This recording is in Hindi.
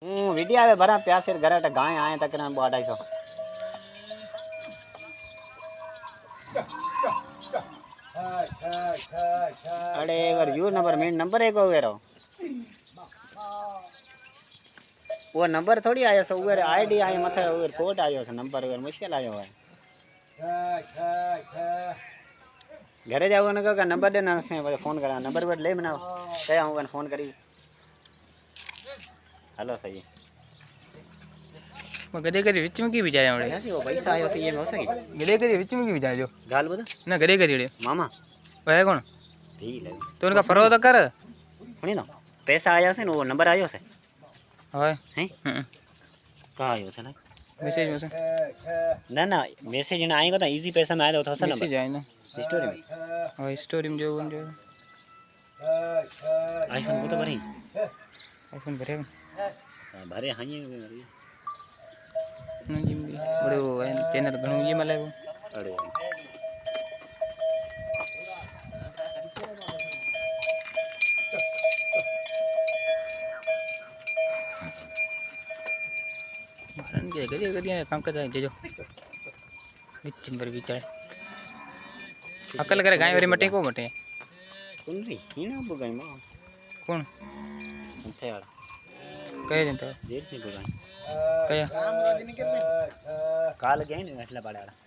वीडियो आवे भरा प्यास घर गाय आए तक ना 250 अरे were you number main number एक हो गया वो नंबर थोड़ी आयो सो उर आईडी आई मथे उर कोड आयो से नंबर उर मुश्किल आयो है घरे जाओ ना का नंबर देना से फोन करा नंबर पर ले बनाओ कहे आऊंगा फोन करी हेलो सही गधे करे विच में की विचार आवड़े ऐसे वो पैसा आयो से ये में हो सके गधे करे विच में की विचार जो गाल बता ना गधे करे मामा वह कौन ठीक है तो उनका फरो तो कर सुनी ना पैसा आया से वो नंबर आयो से हाय हैं कहाँ आयो से ना मैसेज में से ना ना मैसेज ना आएगा तो इजी पैसा में आया तो नंबर मैसेज आए ना स्टोरी में हां स्टोरी में जो आईफोन को तो भरी आईफोन भरे भरे हाँ ये भरी ना जी बड़े वो चैनल घणो ये मले वो अरे मारन के गधे गधे काम करता है जो विच में विचार अकल करे गाय वाली मटे को मटे कौन रे हीना बुगाई मां कौन संथे वाला कहे जनता देर से बुगाई कया काल गए ने એટલે પાડ્યા